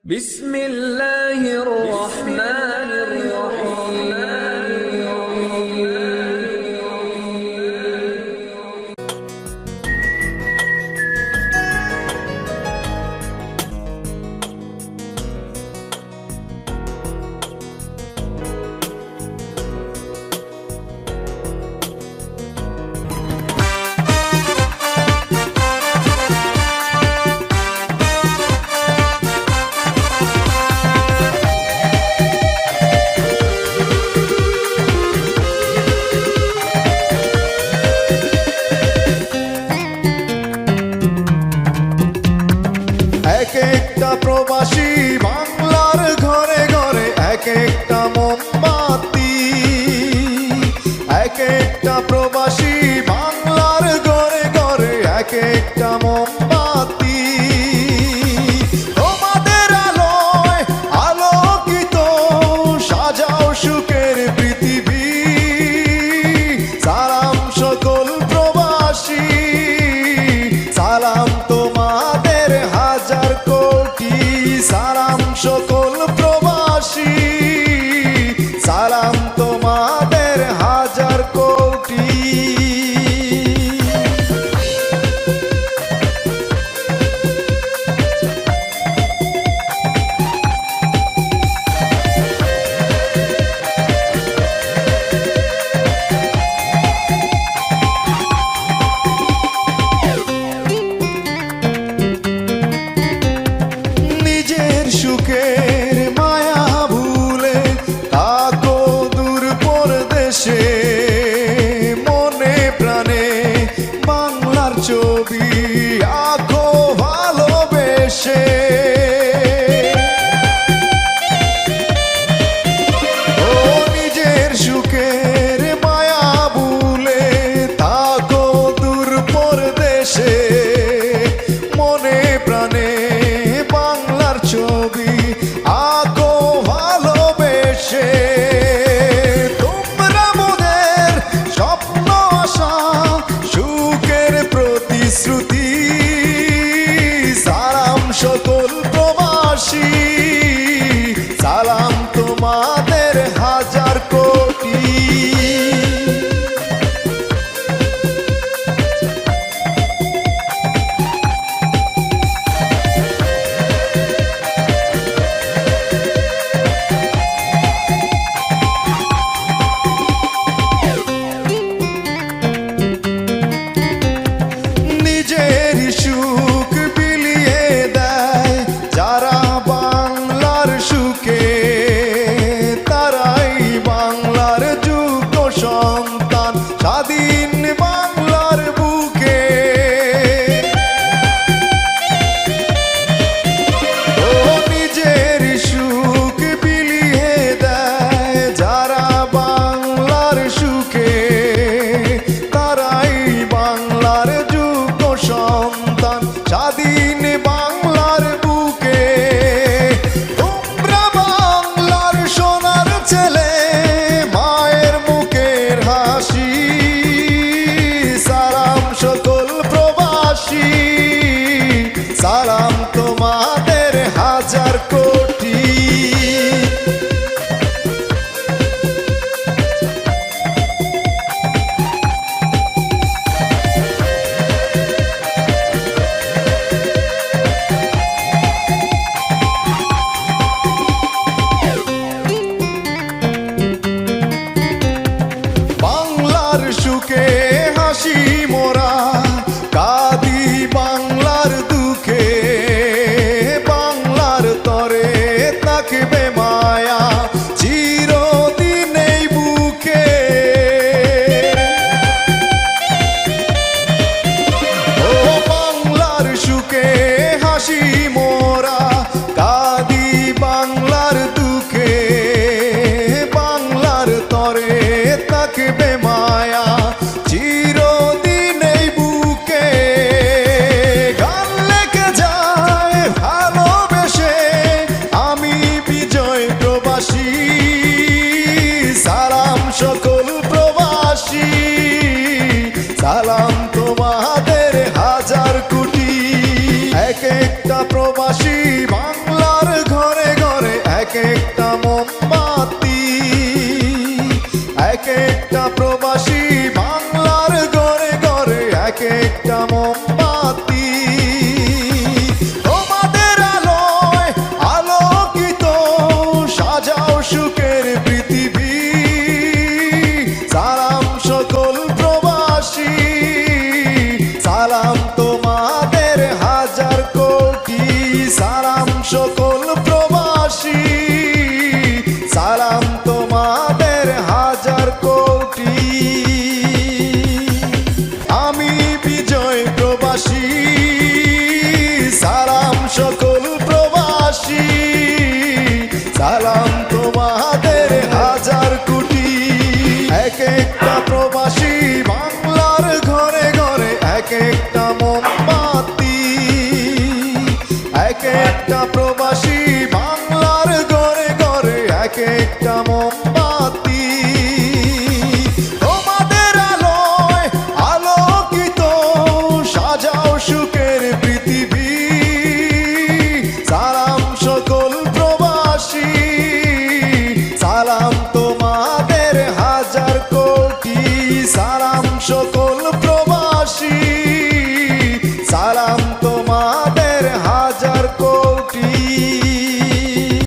বিসমিল্লাহির রহমানির রহিম। এক একটা প্রবাসী বাংলার ঘরে ঘরে এক একটা মোমবাতি, এক একটা প্রবাসী বাংলার ঘরে ঘরে এক একটা মোমবাতি। তোমাদের আলোয় আলোকিত সাজাও সুখের পৃথিবী। সালাম সকল প্রবাসী, সালাম তোমাদের হাজার কোটি। সালাম সকল প্রবাসী, সালাম তোমাদের হাজার কোটি। নিজের সুখের মায়া ভুলে থাকো দূর পরদেশে। মনে প্রাণে বাংলার ছবি আঁকো ভালোবেসে। ও নিজের সুখের মায়া ভুলে থাকো দূর পরদেশে। মনে প্রাণে বাংলার ছবি আঁকো ভালোবেসে। তোমরা মোদের স্বপ্ন আশা সুখের প্রতিশ্রুতি। সালাম সকল প্রবাসী, সালাম তোমাদের হাজার কোটি। নিজের সুখ বিলিয়ে দেয় যারা বাংলার সুখে। তারাই বাংলার যোগ্য সন্তান স্বাধীন বাংলার বুকে। ও নিজের সুখ বিলিয়ে দেয় যারা বাংলার সুখে। তারাই বাংলার যোগ্য সন্তান স্বাধীন বাংলার বুকে। তোমরা বাংলার সোনার ছেলে, মায়ের মুখের হাসি। সালাম সকল প্রবাসী, সালাম তোমাদের হাজার কোটি। বাংলার সুখে হাসি মোরা, কাঁদি বাংলার দুঃখে। বাংলার তরে প্রবাসী বাংলার ঘরে ঘরে এক একটা মোমবাতি তোমাদের আলোয় আলোকিত সাজাও সুখের পৃথিবী সালাম সকল প্রবাসী সালাম তোমাদের হাজার কোটি সালাম সকল প্রবাসী সালাম তোমাদের হাজার কোটি আমি বিজয় প্রবাসী সালাম সকল প্রবাসী সালাম তোমাদের হাজার কোটি এক একটা প্রবাসী বাংলার ঘরে ঘরে এক একটা মোমবাতি এক একটা প্রবাসী বাংলার ঘরে ঘরে এক একটা মোমবাতি তোমাদের আলোয় আলোকিত সাজাও সুখের পৃথিবী সালাম সকল প্রবাসী সালাম তোমাদের হাজার কোটি সালাম সকল